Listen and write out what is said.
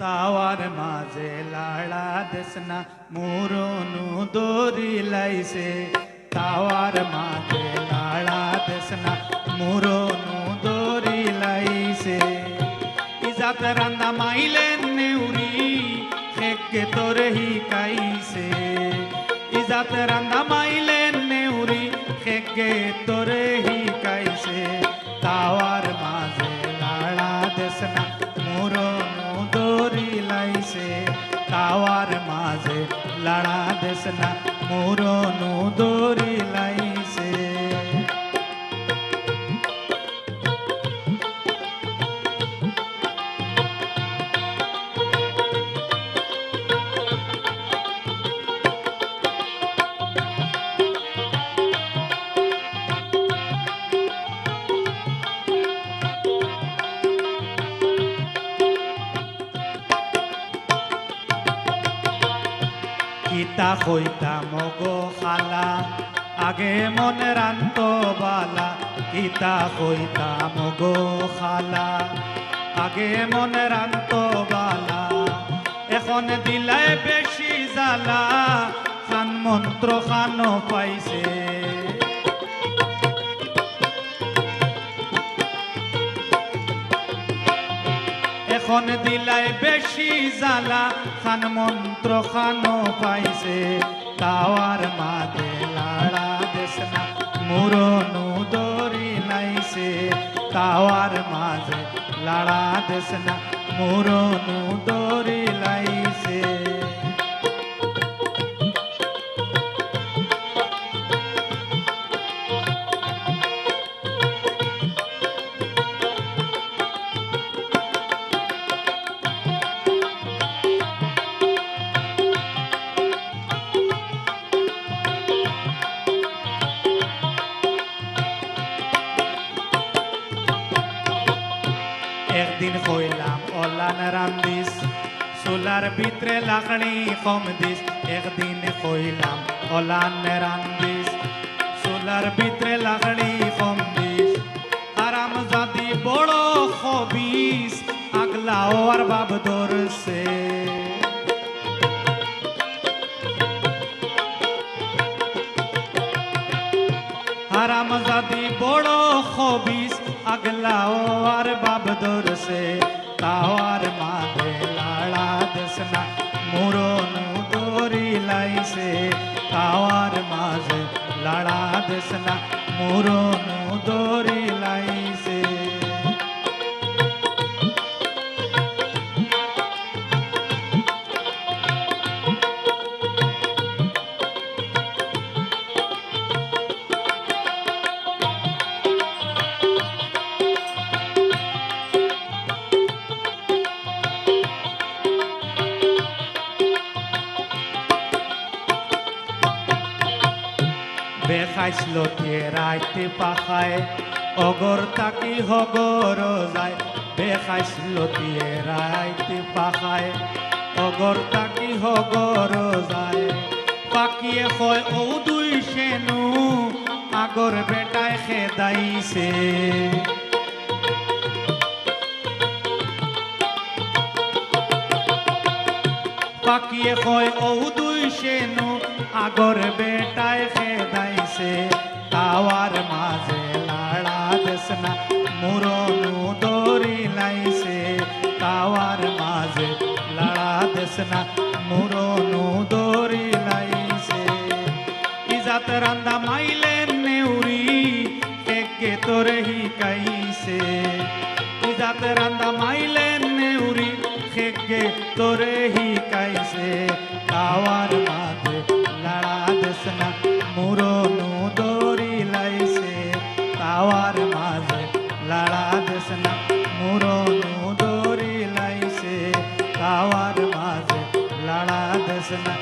তাওয়ার মাঝে লাড়া দেশনা মুরনু দড়ি লাইছে তাওয়ার মাঝে লাড়া দেশনা মুরনু দড়ি লাইছে ইজাত রান্দা মাইলেন নেউরি খেকে তোরে হিকাইছে ইজাত রান্দা মাইলেন নেউরি খেকে তোরে হিকাইছে তাওয়ার মাঝে লাড়া দেশনা মুরনু দড়ি লাইছে তাওয়ার মাঝে লাড়া দেশনা মুরনু দড়ি লাইছে কিতা কইতা মগো খালা আগে মনে রান্ত বালা কিতা কইতা মগো খালা আগে মনে রান্ত বালা এখন দিলায় বেশি জ্বালা খান মন্ত্র খানো পাইছে এখন দিলায় বেশি জ্বালা খান মন্ত্র খানো পাইছে তাওয়ার মাঝে লাড়া দেশনা মুরনু দড়ি লাইছে তাওয়ার মাঝে লাড়া দেশনা মুরনু দড়ি লাইছে একদিন কইলাম অলান রান্দিস চুলার ভিতরে লাকড়ি কম দিস একদিন কইলাম অলান রান্দিস চুলার ভিতরে লাকড়ি কম দিস আরাম জাদি বড় খবিস আগলাও আর বাব ধরছে হারাম জাদি বড় খবিস আগলাও আর বাব ধরছে তাওয়ার মাঝে লাড়া দেশনা মুরনু দড়ি লাইছে তাওয়ার মাঝে লাড়া দেশনা মুরনু দড়ি লাইছে বেখাইছিল রাইতে পাখায় অগর তাকি হগর যায় বেখাইছিল রাইতে পাখায় অগর তাকি হগর যায় পাকিয়ে হয় ও দুই সেনু আগর বেটায় খেদাইছে পাকিয়ে হয় ও দুই সেনু আগর বেটায় খেদাইছে তাওয়ার মাঝে লাড়া দেশনা মুরনু দড়ি লাইছে তাওয়ার মাঝে লাড়া দেশনা মুরনু দড়ি লাইছে ইজাত রান্দা মাইলেন নেউরি কেকে তোরে হিকাইছে ইজাত রান্দা মাইলেন নেউরি কেকে তোরে হিকাইছে তাওয়ার মাঝে লাড়া দেশনা মুরনু দড়ি লাইছে তাওয়ার মাঝে লাড়া দেশনা মুরনু দড়ি লাইছে তাওয়ার মাঝে লাড়া দেশনা